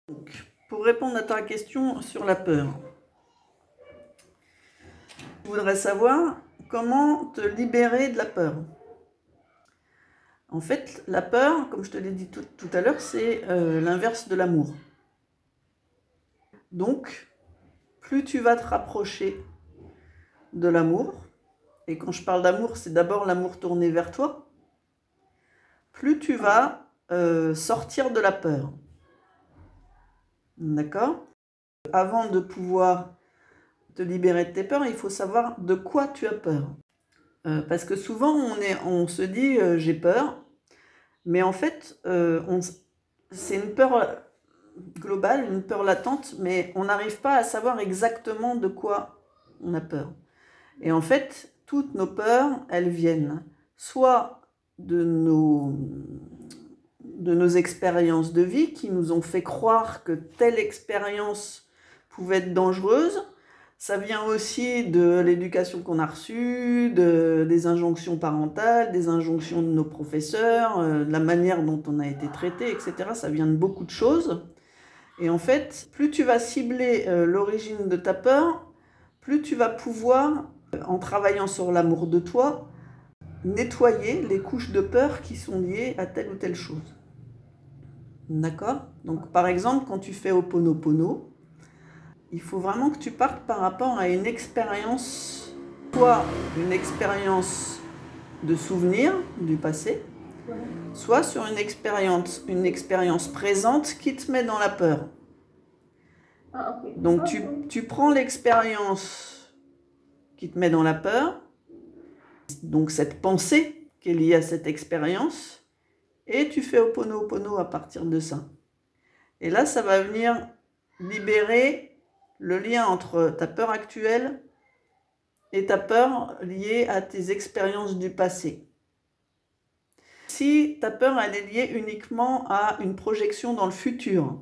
Donc, pour répondre à ta question sur la peur, je voudrais savoir comment te libérer de la peur. En fait, la peur, comme je te l'ai dit tout à l'heure, c'est l'inverse de l'amour. Donc, plus tu vas te rapprocher de l'amour, et quand je parle d'amour, c'est d'abord l'amour tourné vers toi, plus tu vas sortir de la peur. D'accord? Avant de pouvoir te libérer de tes peurs, il faut savoir de quoi tu as peur. Parce que souvent, on se dit j'ai peur, mais en fait, c'est une peur globale, une peur latente, mais on n'arrive pas à savoir exactement de quoi on a peur. Et en fait, toutes nos peurs, elles viennent soit de nos expériences de vie qui nous ont fait croire que telle expérience pouvait être dangereuse. Ça vient aussi de l'éducation qu'on a reçue, des injonctions parentales, des injonctions de nos professeurs, de la manière dont on a été traité, etc. Ça vient de beaucoup de choses. Et en fait, plus tu vas cibler l'origine de ta peur, plus tu vas pouvoir, en travaillant sur l'amour de toi, nettoyer les couches de peur qui sont liées à telle ou telle chose. D'accord? Donc, par exemple, quand tu fais Ho'oponopono, il faut vraiment que tu partes par rapport à une expérience, soit une expérience de souvenir du passé, soit sur une expérience présente qui te met dans la peur. Donc, tu prends l'expérience qui te met dans la peur, donc cette pensée qui est liée à cette expérience, et tu fais Ho'oponopono à partir de ça. Et là, ça va venir libérer le lien entre ta peur actuelle et ta peur liée à tes expériences du passé. Si ta peur, elle est liée uniquement à une projection dans le futur,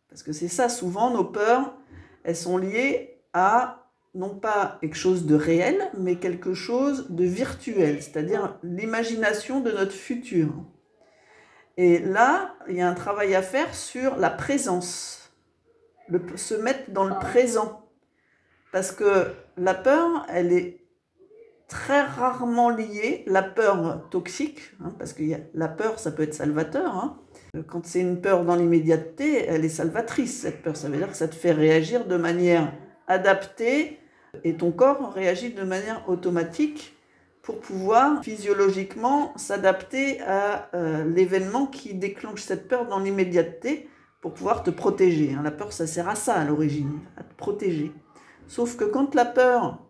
parce que c'est ça, souvent, nos peurs, elles sont liées à, non pas quelque chose de réel, mais quelque chose de virtuel, c'est-à-dire l'imagination de notre futur. Et là, il y a un travail à faire sur la présence, se mettre dans le présent. Parce que la peur, elle est très rarement liée, la peur toxique, hein, parce que la peur, ça peut être salvateur. Hein. Quand c'est une peur dans l'immédiateté, elle est salvatrice, cette peur. Ça veut dire que ça te fait réagir de manière adaptée et ton corps réagit de manière automatique pour pouvoir physiologiquement s'adapter à l'événement qui déclenche cette peur dans l'immédiateté pour pouvoir te protéger. Hein. La peur, ça sert à ça à l'origine, à te protéger. Sauf que quand la peur,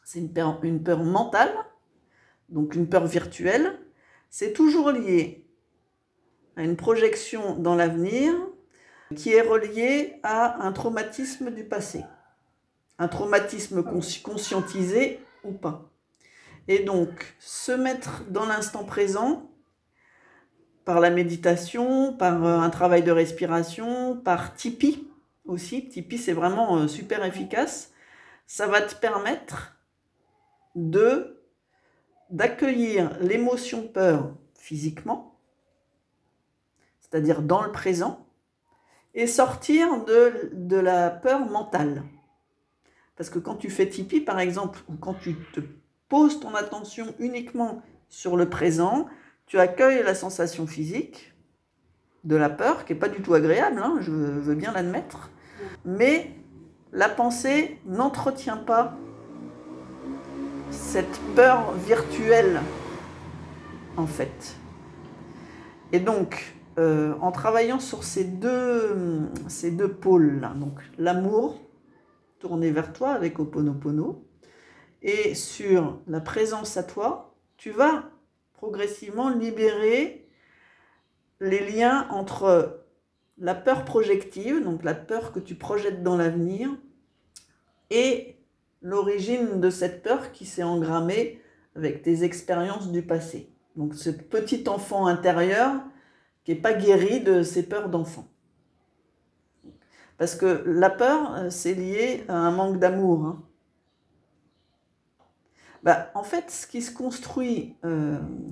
c'est une peur mentale, donc une peur virtuelle, c'est toujours lié à une projection dans l'avenir qui est reliée à un traumatisme du passé. Un traumatisme conscientisé ou pas. Et donc, se mettre dans l'instant présent, par la méditation, par un travail de respiration, par Tipeee aussi. Tipeee, c'est vraiment super efficace. Ça va te permettre d'accueillir l'émotion peur physiquement, c'est-à-dire dans le présent, et sortir de la peur mentale. Parce que quand tu fais Tipeee, par exemple, ou quand tu te poses ton attention uniquement sur le présent, tu accueilles la sensation physique de la peur, qui n'est pas du tout agréable, hein, je veux bien l'admettre, mais la pensée n'entretient pas cette peur virtuelle, en fait. Et donc, en travaillant sur ces deux pôles-là, donc l'amour tourné vers toi avec Ho'oponopono, et sur la présence à toi, tu vas progressivement libérer les liens entre la peur projective, donc la peur que tu projettes dans l'avenir, et l'origine de cette peur qui s'est engrammée avec tes expériences du passé. Donc ce petit enfant intérieur qui n'est pas guéri de ses peurs d'enfant. Parce que la peur, c'est lié à un manque d'amour. Hein. En fait, ce qui se construit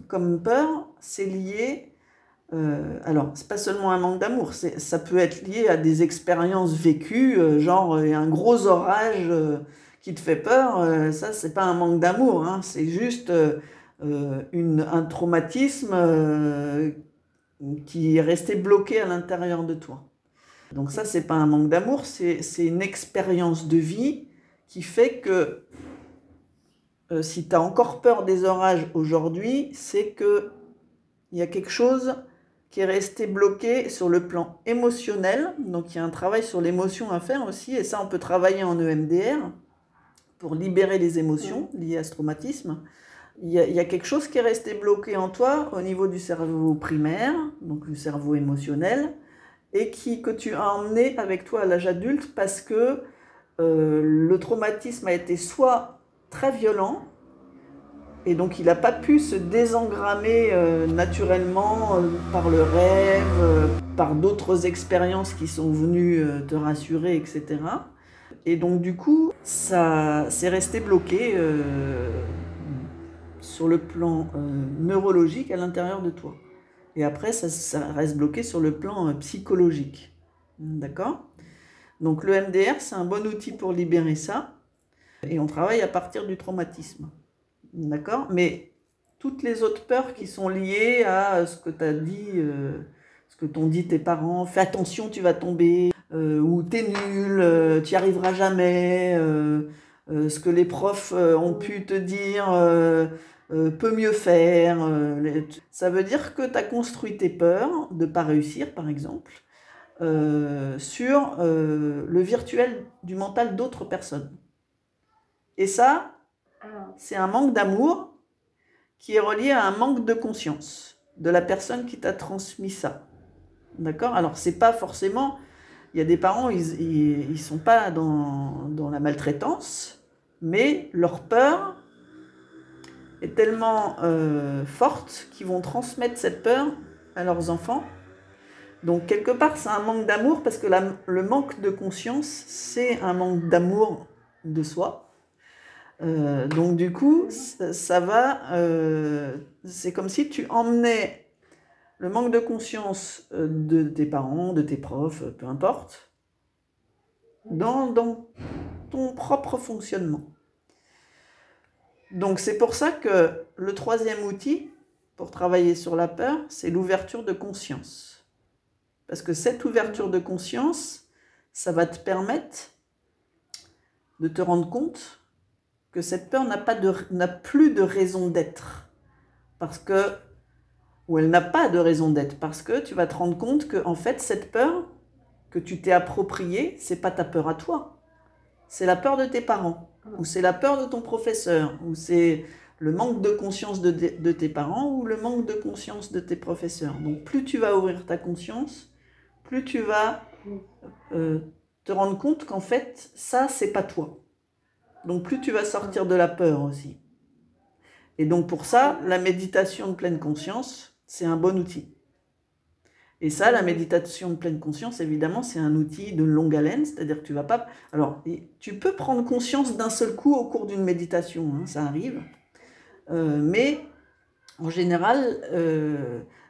comme peur, c'est lié Alors, c'est pas seulement un manque d'amour, ça peut être lié à des expériences vécues, genre un gros orage qui te fait peur, ça c'est pas un manque d'amour, hein, c'est juste un traumatisme qui est resté bloqué à l'intérieur de toi. Donc ça c'est pas un manque d'amour, c'est une expérience de vie qui fait que si tu as encore peur des orages aujourd'hui, c'est que il y a quelque chose qui est resté bloqué sur le plan émotionnel. Donc, il y a un travail sur l'émotion à faire aussi. Et ça, on peut travailler en EMDR pour libérer les émotions liées à ce traumatisme. Il y a quelque chose qui est resté bloqué en toi au niveau du cerveau primaire, donc du cerveau émotionnel, et que tu as emmené avec toi à l'âge adulte parce que le traumatisme a été soit très violent, et donc il n'a pas pu se désengrammer naturellement par le rêve, par d'autres expériences qui sont venues te rassurer, etc. Et donc du coup, ça s'est resté bloqué sur le plan neurologique à l'intérieur de toi. Et après, ça reste bloqué sur le plan psychologique. D'accord? Donc le MDR, c'est un bon outil pour libérer ça. Et on travaille à partir du traumatisme. D'accord? Mais toutes les autres peurs qui sont liées à ce que t'as dit, ce que t'ont dit tes parents, fais attention, tu vas tomber, ou t'es nul, tu n'y arriveras jamais, ce que les profs ont pu te dire, peut mieux faire. Ça veut dire que tu as construit tes peurs de ne pas réussir, par exemple, sur le virtuel du mental d'autres personnes. Et ça, c'est un manque d'amour qui est relié à un manque de conscience de la personne qui t'a transmis ça. D'accord? Alors, c'est pas forcément... Il y a des parents, ils sont pas dans la maltraitance, mais leur peur est tellement forte qu'ils vont transmettre cette peur à leurs enfants. Donc, quelque part, c'est un manque d'amour parce que le manque de conscience, c'est un manque d'amour de soi. Donc du coup, ça va, c'est comme si tu emmenais le manque de conscience de tes parents, de tes profs, peu importe, dans ton propre fonctionnement. Donc c'est pour ça que le troisième outil pour travailler sur la peur, c'est l'ouverture de conscience. Parce que cette ouverture de conscience, ça va te permettre de te rendre compte que cette peur n'a plus de raison d'être. Ou elle n'a pas de raison d'être. Parce que tu vas te rendre compte que, en fait, cette peur que tu t'es appropriée, c'est pas ta peur à toi. C'est la peur de tes parents. Ou c'est la peur de ton professeur. Ou c'est le manque de conscience de tes parents. Ou le manque de conscience de tes professeurs. Donc, plus tu vas ouvrir ta conscience, plus tu vas te rendre compte qu'en fait, ça, c'est pas toi. Donc plus tu vas sortir de la peur aussi. Et donc pour ça, la méditation de pleine conscience, c'est un bon outil. Et ça, la méditation de pleine conscience, évidemment, c'est un outil de longue haleine, c'est-à-dire que tu vas pas... Alors, tu peux prendre conscience d'un seul coup au cours d'une méditation, hein, ça arrive. Mais en général,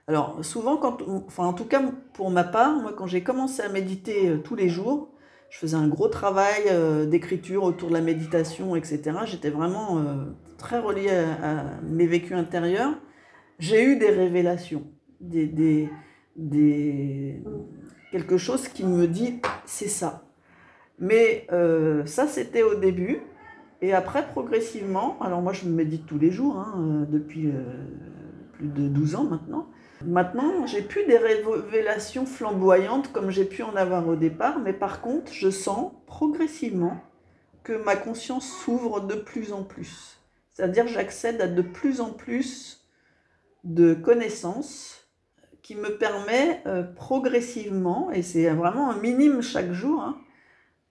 alors souvent, en tout cas pour ma part, moi quand j'ai commencé à méditer tous les jours, je faisais un gros travail d'écriture autour de la méditation, etc. J'étais vraiment très reliée à mes vécus intérieurs. J'ai eu des révélations, quelque chose qui me dit c'est ça. Mais ça, c'était au début. Et après, progressivement, alors moi je médite tous les jours, hein, depuis plus de 12 ans maintenant. Maintenant, j'ai plus des révélations flamboyantes comme j'ai pu en avoir au départ, mais par contre, je sens progressivement que ma conscience s'ouvre de plus en plus. C'est-à-dire que j'accède à de plus en plus de connaissances qui me permet progressivement, et c'est vraiment un minime chaque jour, hein,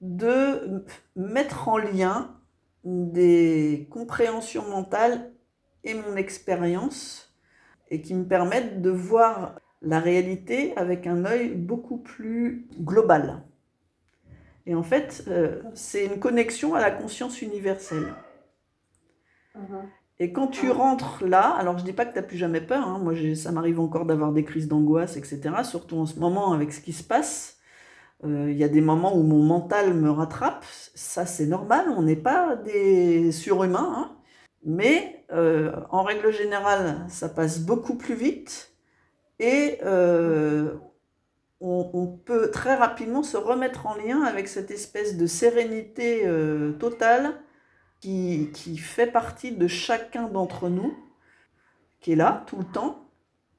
de mettre en lien des compréhensions mentales et mon expérience, et qui me permettent de voir la réalité avec un œil beaucoup plus global. Et en fait, c'est une connexion à la conscience universelle. Et quand tu rentres là, alors je dis pas que tu n'as plus jamais peur, hein, moi ça m'arrive encore d'avoir des crises d'angoisse, etc. Surtout en ce moment avec ce qui se passe. Il y a des moments où mon mental me rattrape, ça c'est normal, on n'est pas des surhumains, hein. Mais en règle générale, ça passe beaucoup plus vite et on peut très rapidement se remettre en lien avec cette espèce de sérénité totale qui fait partie de chacun d'entre nous, qui est là tout le temps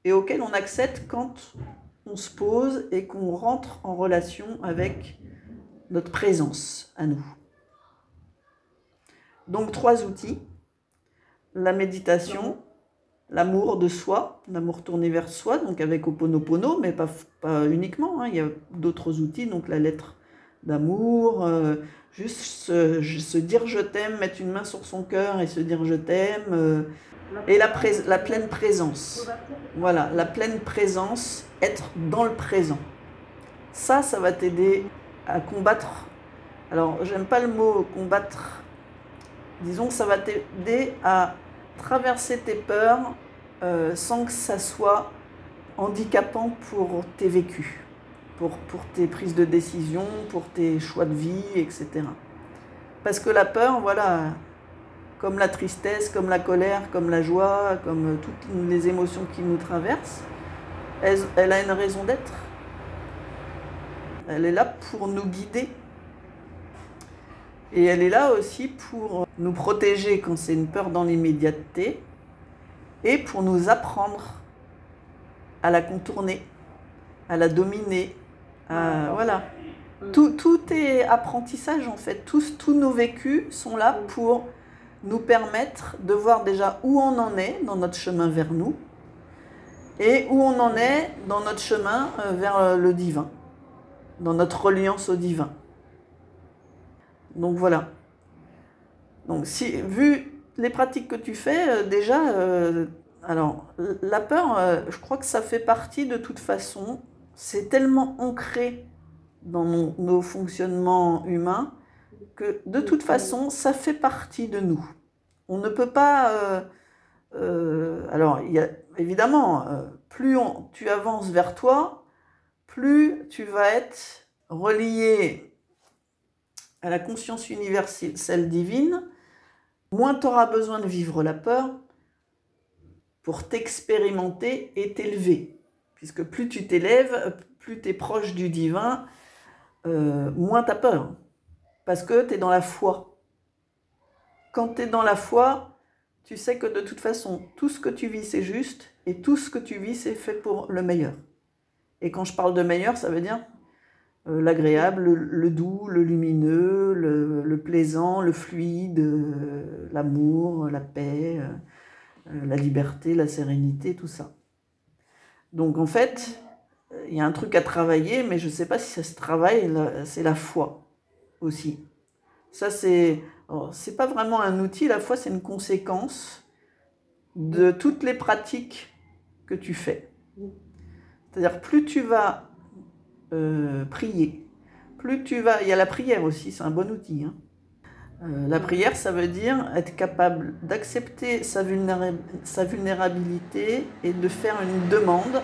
et auquel on accède quand on se pose et qu'on rentre en relation avec notre présence à nous. Donc 3 outils, la méditation, l'amour de soi, l'amour tourné vers soi, donc avec Ho'oponopono, mais pas uniquement, hein, il y a d'autres outils, donc la lettre d'amour, juste se dire je t'aime, mettre une main sur son cœur et se dire je t'aime, et la pleine présence. Voilà, la pleine présence, être dans le présent. Ça va t'aider à combattre. Alors, j'aime pas le mot combattre. Disons que ça va t'aider à traverser tes peurs sans que ça soit handicapant pour tes vécus, pour tes prises de décision, pour tes choix de vie, etc. Parce que la peur, voilà, comme la tristesse, comme la colère, comme la joie, comme toutes les émotions qui nous traversent, elle a une raison d'être. Elle est là pour nous guider. Et elle est là aussi pour nous protéger quand c'est une peur dans l'immédiateté et pour nous apprendre à la contourner, à la dominer. Voilà. Tout est apprentissage en fait. Tous nos vécus sont là pour nous permettre de voir déjà où on en est dans notre chemin vers nous et où on en est dans notre chemin vers le divin, dans notre reliance au divin. Donc voilà. Donc vu les pratiques que tu fais, déjà, alors la peur, je crois que ça fait partie de toute façon, c'est tellement ancré dans nos fonctionnements humains que de toute façon, ça fait partie de nous. On ne peut pas... alors, évidemment, plus tu avances vers toi, plus tu vas être relié à la conscience universelle divine, moins tu auras besoin de vivre la peur pour t'expérimenter et t'élever. Puisque plus tu t'élèves, plus tu es proche du divin, moins tu as peur. Parce que tu es dans la foi. Quand tu es dans la foi, tu sais que de toute façon, tout ce que tu vis, c'est juste, et tout ce que tu vis, c'est fait pour le meilleur. Et quand je parle de meilleur, ça veut dire l'agréable, le doux, le lumineux, le plaisant, le fluide, l'amour, la paix, la liberté, la sérénité, tout ça. Donc en fait, il y a un truc à travailler, mais je ne sais pas si ça se travaille, c'est la foi aussi. Ça, c'est pas vraiment un outil, la foi, c'est une conséquence de toutes les pratiques que tu fais. C'est-à-dire, plus tu vas prier, plus tu vas... Il y a la prière aussi, c'est un bon outil. Hein. La prière, ça veut dire être capable d'accepter sa vulnérabilité et de faire une demande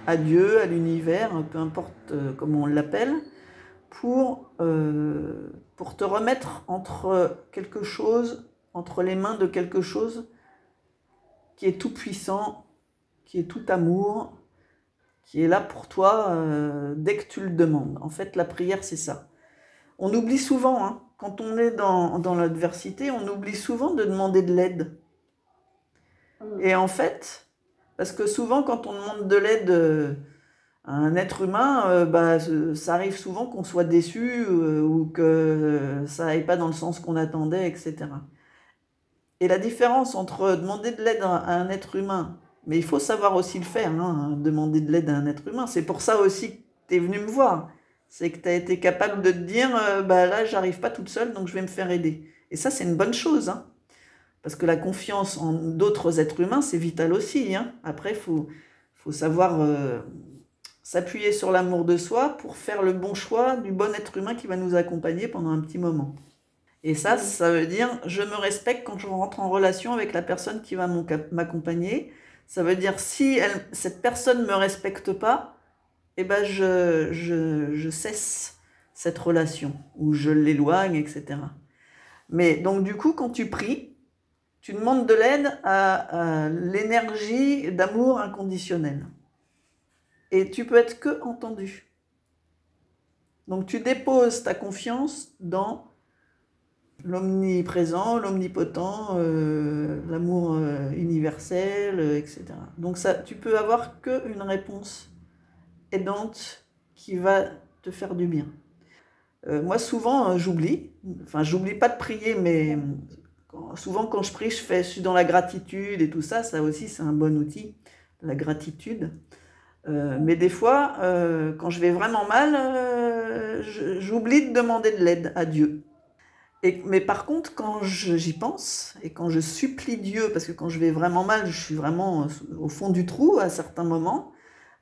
à Dieu, à l'univers, peu importe comment on l'appelle, pour te remettre entre quelque chose, entre les mains de quelque chose qui est tout puissant, qui est tout amour, qui est là pour toi dès que tu le demandes. En fait, la prière, c'est ça. On oublie souvent, hein, quand on est dans l'adversité, on oublie souvent de demander de l'aide. Et en fait, parce que souvent, quand on demande de l'aide à un être humain, ça arrive souvent qu'on soit déçu ou que ça n'aille pas dans le sens qu'on attendait, etc. Et la différence entre demander de l'aide à un être humain, mais il faut savoir aussi le faire, hein, demander de l'aide à un être humain, c'est pour ça aussi que tu es venu me voir. C'est que tu as été capable de te dire, là, j'arrive pas toute seule, donc je vais me faire aider. Et ça, c'est une bonne chose, hein, parce que la confiance en d'autres êtres humains, c'est vital aussi. Hein. Après, il faut savoir s'appuyer sur l'amour de soi pour faire le bon choix du bon être humain qui va nous accompagner pendant un petit moment. Et ça veut dire, je me respecte quand je rentre en relation avec la personne qui va m'accompagner. Ça veut dire, si cette personne ne me respecte pas, eh ben je cesse cette relation, ou je l'éloigne, etc. Mais donc du coup, quand tu pries, tu demandes de l'aide à l'énergie d'amour inconditionnel. Et tu peux être que entendu. Donc tu déposes ta confiance dans l'omniprésent, l'omnipotent, l'amour universel, etc. Donc ça, tu peux avoir qu'une réponse aidante qui va te faire du bien. Moi, souvent, j'oublie. Enfin, j'oublie pas de prier, mais souvent, quand je prie, je suis dans la gratitude et tout ça. Ça aussi, c'est un bon outil, la gratitude. Mais des fois, quand je vais vraiment mal, j'oublie de demander de l'aide à Dieu. Mais par contre, quand j'y pense et quand je supplie Dieu, parce que quand je vais vraiment mal, je suis vraiment au fond du trou à certains moments,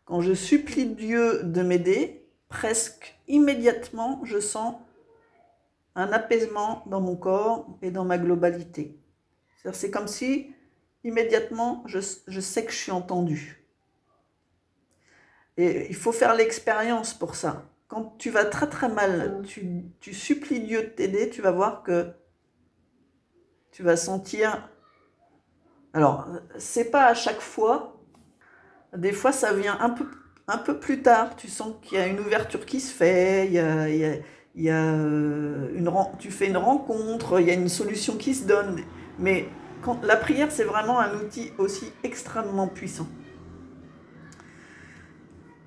quand je supplie Dieu de m'aider, presque immédiatement, je sens un apaisement dans mon corps et dans ma globalité. C'est comme si, immédiatement, je sais que je suis entendue. Et il faut faire l'expérience pour ça. Quand tu vas très très mal, tu supplies Dieu de t'aider, tu vas voir que tu vas sentir... Alors, c'est pas à chaque fois. Des fois, ça vient un peu plus tard. Tu sens qu'il y a une ouverture qui se fait, tu fais une rencontre, il y a une solution qui se donne. Mais la prière, c'est vraiment un outil aussi extrêmement puissant.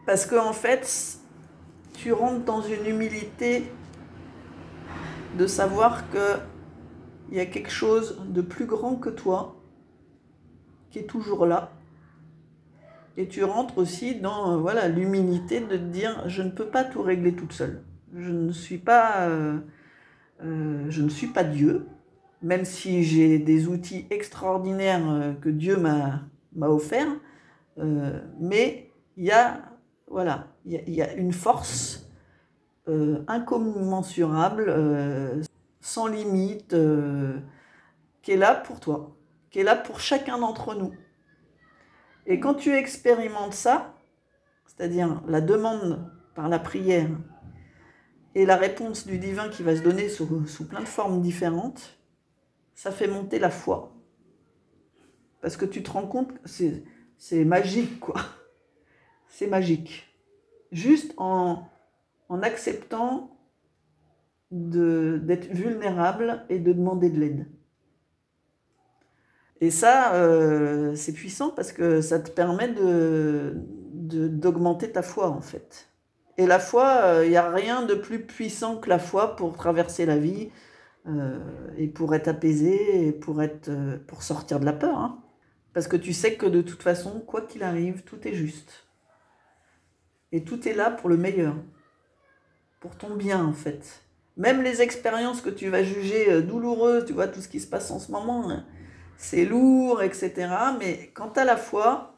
Parce qu'en fait, tu rentres dans une humilité de savoir qu'il y a quelque chose de plus grand que toi qui est toujours là. Et tu rentres aussi dans voilà, l'humilité de te dire, je ne peux pas tout régler toute seule. Je ne suis pas Dieu, même si j'ai des outils extraordinaires que Dieu m'a offerts. Mais il y a une force incommensurable, sans limite, qui est là pour toi, qui est là pour chacun d'entre nous. Et quand tu expérimentes ça, c'est-à-dire la demande par la prière et la réponse du divin qui va se donner sous plein de formes différentes, ça fait monter la foi. Parce que tu te rends compte que c'est magique, quoi. C'est magique. Juste en acceptant d'être vulnérable et de demander de l'aide. Et ça, c'est puissant parce que ça te permet d'augmenter ta foi, en fait. Et la foi, il n'y a rien de plus puissant que la foi pour traverser la vie et pour être apaisé et pour sortir de la peur. Hein. Parce que tu sais que de toute façon, quoi qu'il arrive, tout est juste. Et tout est là pour le meilleur. Pour ton bien, en fait. Même les expériences que tu vas juger douloureuses, tu vois, tout ce qui se passe en ce moment, hein, c'est lourd, etc. Mais quant à la foi,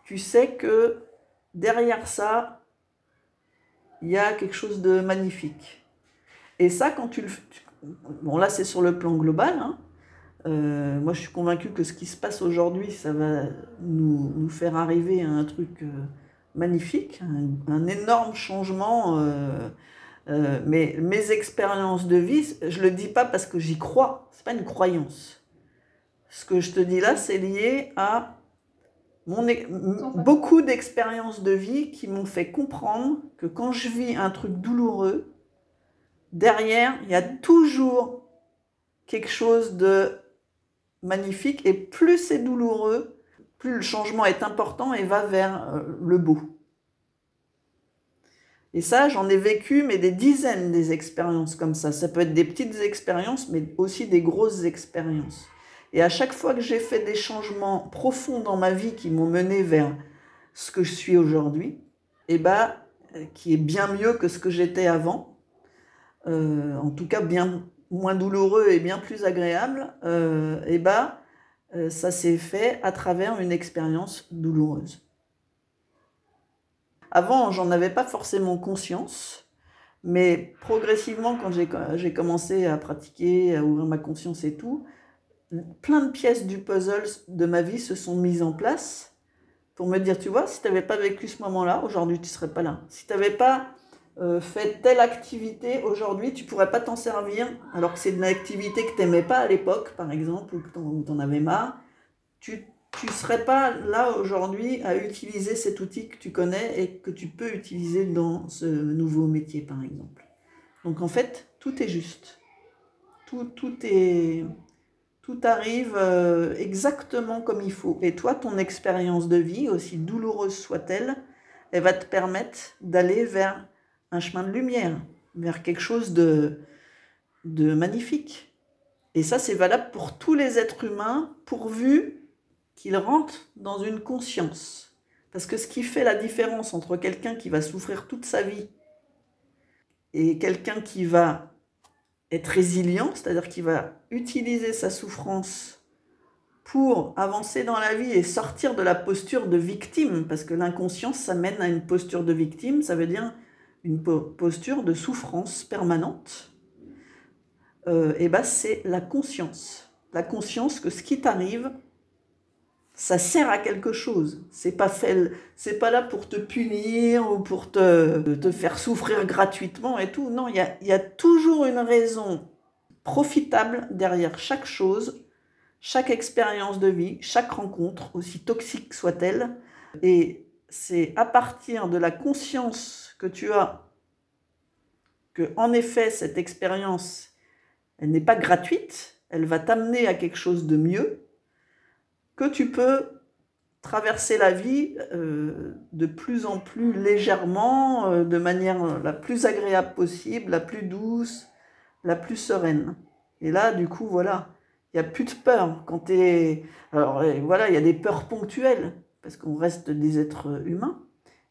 tu sais que derrière ça, il y a quelque chose de magnifique. Et ça, quand tu le fais... Bon, là, c'est sur le plan global. Hein. Moi, je suis convaincue que ce qui se passe aujourd'hui, ça va nous faire arriver à un truc magnifique, un énorme changement. Mais mes expériences de vie, je ne le dis pas parce que j'y crois, ce n'est pas une croyance. Ce que je te dis là, c'est lié à beaucoup d'expériences de vie qui m'ont fait comprendre que quand je vis un truc douloureux, derrière, il y a toujours quelque chose de magnifique. Et plus c'est douloureux, plus le changement est important et va vers le beau. Et ça, j'en ai vécu, mais des dizaines des expériences comme ça. Ça peut être des petites expériences, mais aussi des grosses expériences. Et à chaque fois que j'ai fait des changements profonds dans ma vie qui m'ont mené vers ce que je suis aujourd'hui, qui est bien mieux que ce que j'étais avant, en tout cas bien moins douloureux et bien plus agréable, ça s'est fait à travers une expérience douloureuse. Avant, j'en avais pas forcément conscience, Mais progressivement, quand j'ai commencé à pratiquer, à ouvrir ma conscience et tout, plein de pièces du puzzle de ma vie se sont mises en place pour me dire, tu vois, si tu n'avais pas vécu ce moment-là, aujourd'hui, tu ne serais pas là. Si tu n'avais pas fait telle activité, aujourd'hui, tu ne pourrais pas t'en servir, alors que c'est une activité que tu n'aimais pas à l'époque, par exemple, ou que tu en avais marre. Tu ne serais pas là aujourd'hui à utiliser cet outil que tu connais et que tu peux utiliser dans ce nouveau métier, par exemple. Donc, en fait, tout est juste. Tout arrive exactement comme il faut. Et toi, ton expérience de vie, aussi douloureuse soit-elle, elle va te permettre d'aller vers un chemin de lumière, vers quelque chose de magnifique. Et ça, c'est valable pour tous les êtres humains, pourvu qu'ils rentrent dans une conscience. Parce que ce qui fait la différence entre quelqu'un qui va souffrir toute sa vie et quelqu'un qui va être résilient, c'est-à-dire qu'il va utiliser sa souffrance pour avancer dans la vie et sortir de la posture de victime, parce que l'inconscience, ça mène à une posture de victime, ça veut dire une posture de souffrance permanente. Et ben c'est la conscience. La conscience que ce qui t'arrive, ça sert à quelque chose. C'est pas là pour te punir ou pour te faire souffrir gratuitement et tout. Non, il y a toujours une raison profitable derrière chaque chose, chaque expérience de vie, chaque rencontre, aussi toxique soit-elle. Et c'est à partir de la conscience que tu as que, en effet, cette expérience, elle n'est pas gratuite, elle va t'amener à quelque chose de mieux, que tu peux traverser la vie de plus en plus légèrement, de manière la plus agréable possible, la plus douce, la plus sereine. Et là, du coup, voilà, il n'y a plus de peur. Quand t'es... Alors, voilà, il y a des peurs ponctuelles, parce qu'on reste des êtres humains.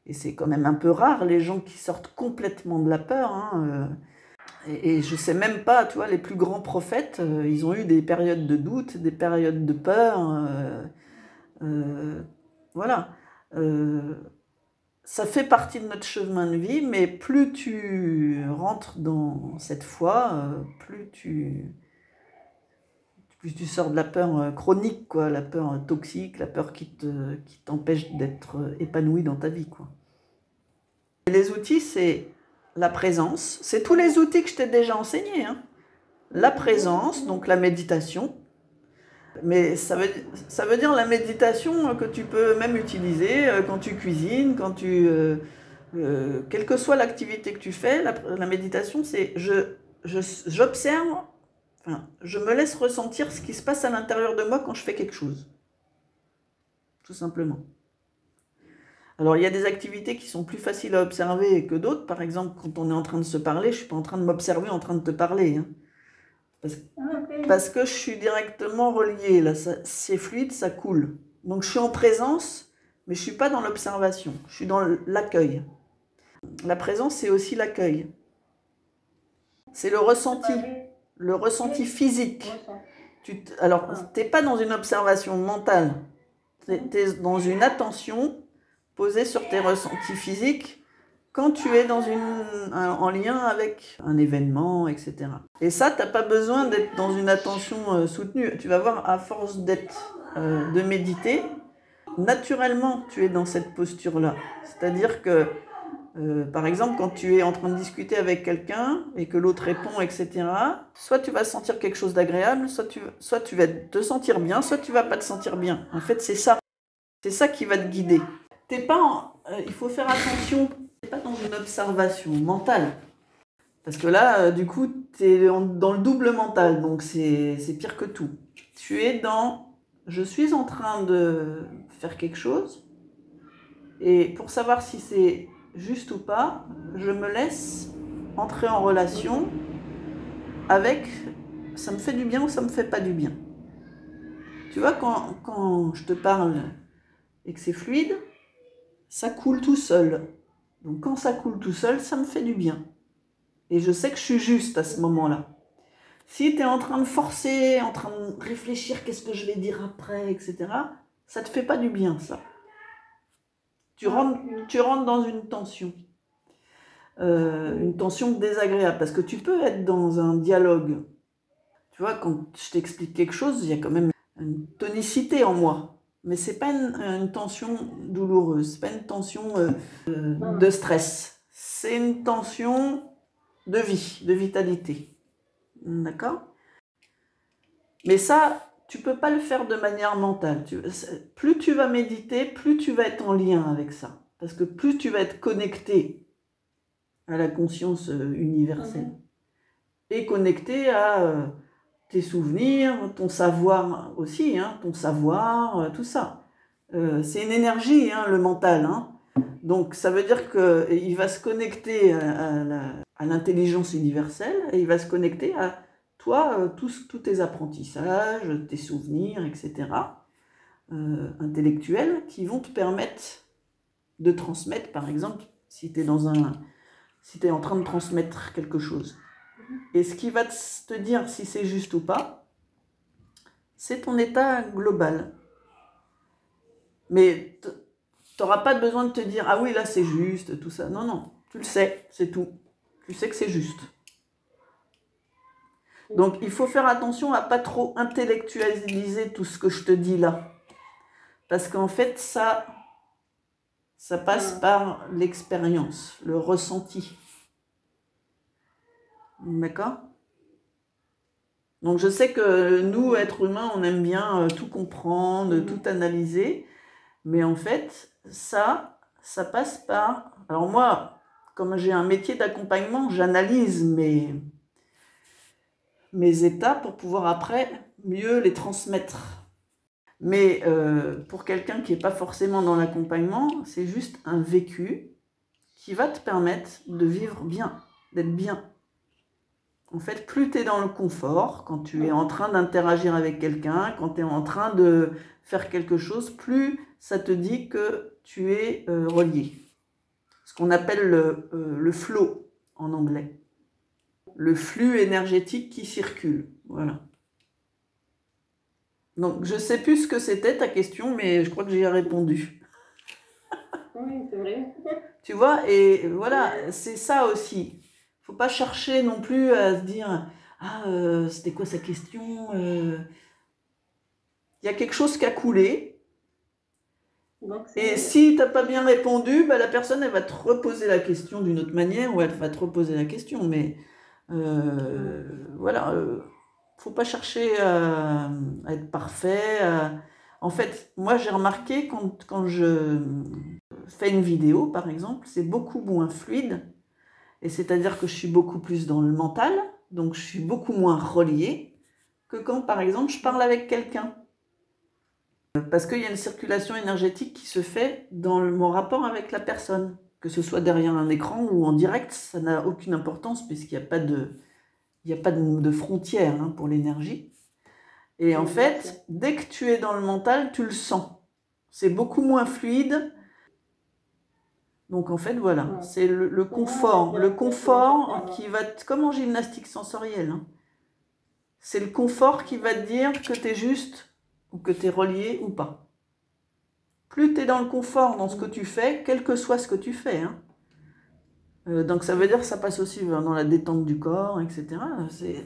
Et c'est quand même un peu rare, les gens qui sortent complètement de la peur. Hein, et je ne sais même pas, tu vois, les plus grands prophètes, ils ont eu des périodes de doute, des périodes de peur. Voilà. Ça fait partie de notre chemin de vie, mais plus tu rentres dans cette foi, plus tu sors de la peur chronique, quoi, la peur toxique, la peur qui t'empêche d'être épanoui dans ta vie, quoi. Et les outils, c'est la présence. C'est tous les outils que je t'ai déjà enseignés, hein. La présence, donc la méditation. Mais ça veut dire la méditation que tu peux même utiliser quand tu cuisines, quelle que soit l'activité que tu fais. La méditation, c'est j'observe, enfin, je me laisse ressentir ce qui se passe à l'intérieur de moi quand je fais quelque chose. Tout simplement. Alors, il y a des activités qui sont plus faciles à observer que d'autres. Par exemple, quand on est en train de se parler, je ne suis pas en train de m'observer en train de te parler. Hein. Parce que je suis directement reliée. Là, c'est fluide, ça coule. Donc, je suis en présence, mais je ne suis pas dans l'observation. Je suis dans l'accueil. La présence, c'est aussi l'accueil. C'est le ressenti physique. Alors, tu n'es pas dans une observation mentale. Tu es dans une attention posée sur tes ressentis physiques quand tu es en lien avec un événement, etc. Et ça, tu n'as pas besoin d'être dans une attention soutenue. Tu vas voir, à force de méditer, naturellement, tu es dans cette posture-là. C'est-à-dire que, par exemple, quand tu es en train de discuter avec quelqu'un et que l'autre répond, etc., soit tu vas sentir quelque chose d'agréable, soit tu vas te sentir bien, soit tu ne vas pas te sentir bien. En fait, c'est ça. C'est ça qui va te guider. Il faut faire attention, tu n'es pas dans une observation mentale. Parce que là, du coup, tu es dans le double mental, donc c'est pire que tout. Tu es je suis en train de faire quelque chose, et pour savoir si c'est juste ou pas, je me laisse entrer en relation avec ça me fait du bien ou ça me fait pas du bien. Tu vois, quand je te parle et que c'est fluide, ça coule tout seul. Donc quand ça coule tout seul, ça me fait du bien. Et je sais que je suis juste à ce moment-là. Si tu es en train de forcer, en train de réfléchir, qu'est-ce que je vais dire après, etc., ça te fait pas du bien, ça. Tu rentres dans une tension. une tension désagréable. Parce que tu peux être dans un dialogue. Tu vois, quand je t'explique quelque chose, il y a quand même une tonicité en moi. Mais ce n'est pas une tension douloureuse, ce n'est pas une tension de stress. C'est une tension de vie, de vitalité. D'accord? Mais ça, tu ne peux pas le faire de manière mentale. Plus tu vas méditer, plus tu vas être en lien avec ça. Parce que plus tu vas être connecté à la conscience universelle. Et connecté à tes souvenirs, ton savoir aussi, hein, ton savoir, tout ça. C'est une énergie, hein, le mental. Hein. Donc ça veut dire qu'il va se connecter à l'intelligence universelle et il va se connecter à toi, tous tes apprentissages, tes souvenirs, etc., intellectuels, qui vont te permettre de transmettre, par exemple, si tu es en train de transmettre quelque chose. Et ce qui va te dire si c'est juste ou pas, c'est ton état global. Mais tu n'auras pas besoin de te dire « Ah oui, là c'est juste », tout ça. Non, non, tu le sais, c'est tout. Tu sais que c'est juste. Donc il faut faire attention à ne pas trop intellectualiser tout ce que je te dis là. Parce qu'en fait, ça passe par l'expérience, le ressenti. D'accord ? Donc je sais que nous, êtres humains, on aime bien tout comprendre, tout analyser. Mais en fait, ça passe par... Alors moi, comme j'ai un métier d'accompagnement, j'analyse mes états pour pouvoir après mieux les transmettre. Mais pour quelqu'un qui n'est pas forcément dans l'accompagnement, c'est juste un vécu qui va te permettre de vivre bien, d'être bien. En fait, plus tu es dans le confort, quand tu es en train d'interagir avec quelqu'un, quand tu es en train de faire quelque chose, plus ça te dit que tu es relié. Ce qu'on appelle le flow en anglais. Le flux énergétique qui circule. Voilà. Donc, je ne sais plus ce que c'était ta question, mais je crois que j'y ai répondu. Oui, c'est vrai. Tu vois, et voilà, c'est ça aussi. Faut pas chercher non plus à se dire « Ah, c'était quoi sa question ?» Il y a quelque chose qui a coulé. Et si tu n'as pas bien répondu, bah, la personne, elle va te reposer la question d'une autre manière ou elle va te reposer la question. Mais voilà, faut pas chercher à être parfait. En fait, moi, j'ai remarqué quand je fais une vidéo, par exemple, c'est beaucoup moins fluide. Et c'est-à-dire que je suis beaucoup plus dans le mental, donc je suis beaucoup moins reliée que quand, par exemple, je parle avec quelqu'un. Parce qu'il y a une circulation énergétique qui se fait dans mon rapport avec la personne. Que ce soit derrière un écran ou en direct, ça n'a aucune importance puisqu'il n'y a pas de frontières hein, pour l'énergie. Et en fait, dès que tu es dans le mental, tu le sens. C'est beaucoup moins fluide. Donc en fait, voilà, c'est le confort. Le confort qui va, comme en gymnastique sensorielle, hein. C'est le confort qui va te dire que tu es juste ou que tu es relié ou pas. Plus tu es dans le confort dans ce que tu fais, quel que soit ce que tu fais. Hein. Donc ça veut dire que ça passe aussi dans la détente du corps, etc.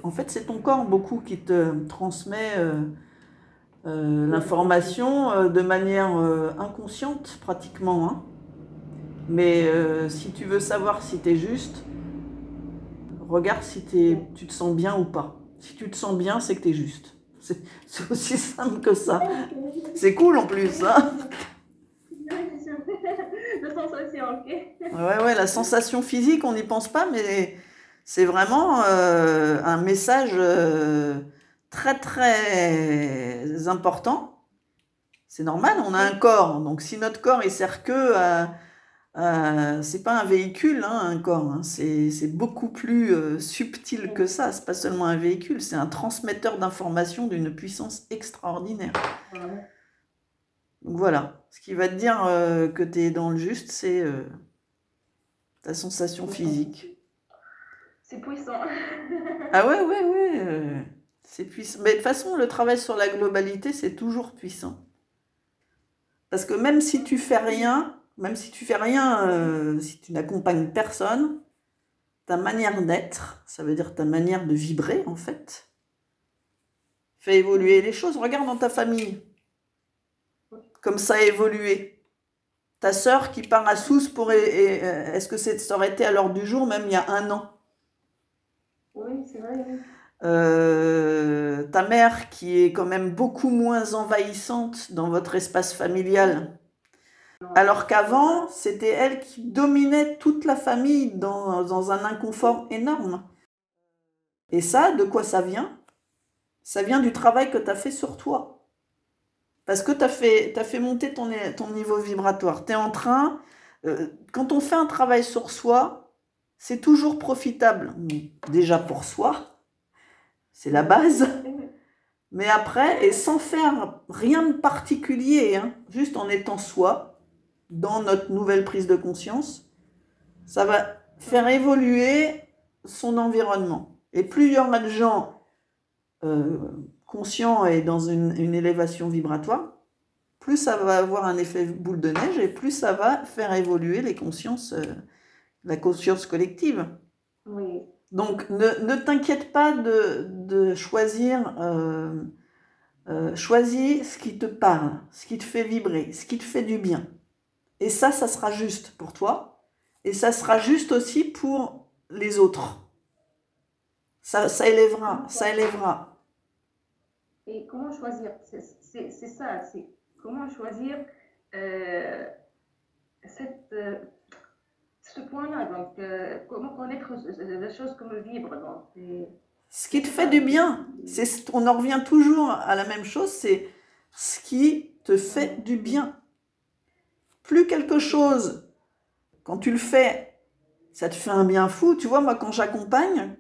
En fait, c'est ton corps beaucoup qui te transmet l'information de manière inconsciente pratiquement. Hein. Mais si tu veux savoir si tu es juste, regarde si tu te sens bien ou pas. Si tu te sens bien, c'est que tu es juste. C'est aussi simple que ça. C'est cool en plus. Hein. La sensation, ok. Ouais, la sensation physique, on n'y pense pas, mais c'est vraiment un message très très important. C'est normal, on a un corps. Donc si notre corps il sert que c'est pas un véhicule, hein, un corps. Hein, c'est beaucoup plus subtil que ça. C'est pas seulement un véhicule, c'est un transmetteur d'informations d'une puissance extraordinaire. Donc voilà, ce qui va te dire que tu es dans le juste, c'est ta sensation physique. C'est puissant. Ah ouais, c'est puissant. Mais de toute façon, le travail sur la globalité, c'est toujours puissant. Parce que même si tu fais rien, si tu n'accompagnes personne, ta manière d'être, ça veut dire ta manière de vibrer en fait, fait évoluer les choses. Regarde dans ta famille, comme ça a évolué. Ta sœur qui part à Sousse pour... Est-ce que ça aurait été à l'ordre du jour, même il y a 1 an? Oui, c'est vrai. Oui. Ta mère qui est quand même beaucoup moins envahissante dans votre espace familial. Alors qu'avant, c'était elle qui dominait toute la famille dans un inconfort énorme. Et ça, de quoi ça vient? Ça vient du travail que tu as fait sur toi. Parce que tu as fait monter ton niveau vibratoire. Tu es en train... quand on fait un travail sur soi, c'est toujours profitable. Déjà pour soi, c'est la base. Mais après, et sans faire rien de particulier, hein, juste en étant soi, dans notre nouvelle prise de conscience, ça va faire évoluer son environnement. Et plus il y aura de gens conscients et dans une élévation vibratoire, plus ça va avoir un effet boule de neige et plus ça va faire évoluer les consciences, la conscience collective. Oui. Donc ne t'inquiète pas de choisir, choisis ce qui te parle, ce qui te fait vibrer, ce qui te fait du bien. Et ça sera juste pour toi et ça sera juste aussi pour les autres. Ça élèvera, ça élèvera. Et comment choisir? C'est ça, c'est comment choisir cette, ce point-là. Donc, comment connaître la chose, comment vivre. Donc, ce qui te fait du bien, on en revient toujours à la même chose, c'est ce qui te fait du bien. Plus quelque chose, quand tu le fais, ça te fait un bien fou. Tu vois, moi, quand j'accompagne,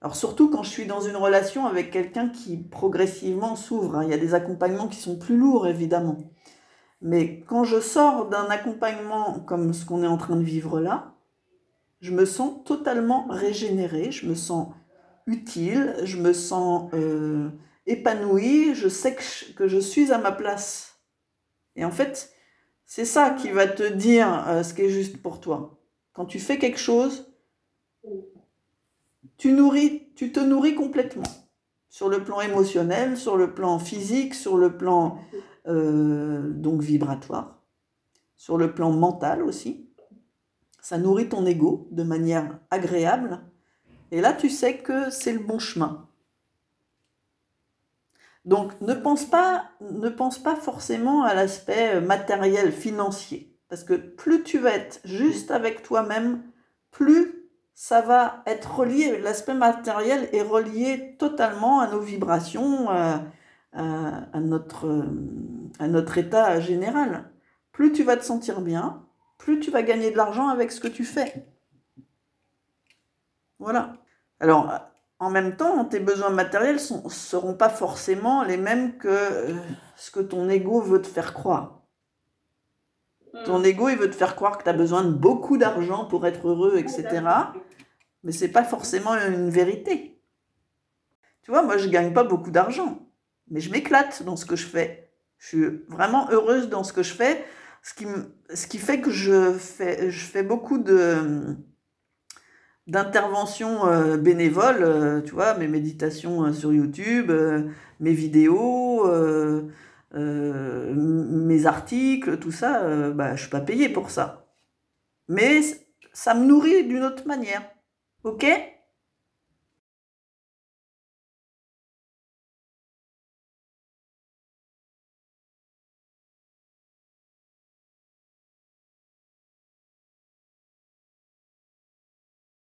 alors surtout quand je suis dans une relation avec quelqu'un qui progressivement s'ouvre, hein, il y a des accompagnements qui sont plus lourds, évidemment. Mais quand je sors d'un accompagnement comme ce qu'on est en train de vivre là, je me sens totalement régénérée, je me sens utile, je me sens épanouie, je sais que je suis à ma place. Et en fait, c'est ça qui va te dire ce qui est juste pour toi. Quand tu fais quelque chose, tu te nourris complètement. Sur le plan émotionnel, sur le plan physique, sur le plan donc vibratoire, sur le plan mental aussi. Ça nourrit ton ego de manière agréable. Et là, tu sais que c'est le bon chemin. Donc, ne pense pas forcément à l'aspect matériel, financier. Parce que plus tu vas être juste avec toi-même, plus ça va être relié. L'aspect matériel est relié totalement à nos vibrations, à notre état général. Plus tu vas te sentir bien, plus tu vas gagner de l'argent avec ce que tu fais. Voilà. Alors, en même temps, tes besoins matériels ne seront pas forcément les mêmes que ce que ton ego veut te faire croire. Ton ego, il veut te faire croire que tu as besoin de beaucoup d'argent pour être heureux, etc. Mais ce n'est pas forcément une vérité. Tu vois, moi, je ne gagne pas beaucoup d'argent, mais je m'éclate dans ce que je fais. Je suis vraiment heureuse dans ce que je fais, ce qui fait que je fais beaucoup d'interventions bénévoles, tu vois, mes méditations sur YouTube, mes vidéos, mes articles, tout ça, je ne suis pas payée pour ça. Mais ça me nourrit d'une autre manière, ok ?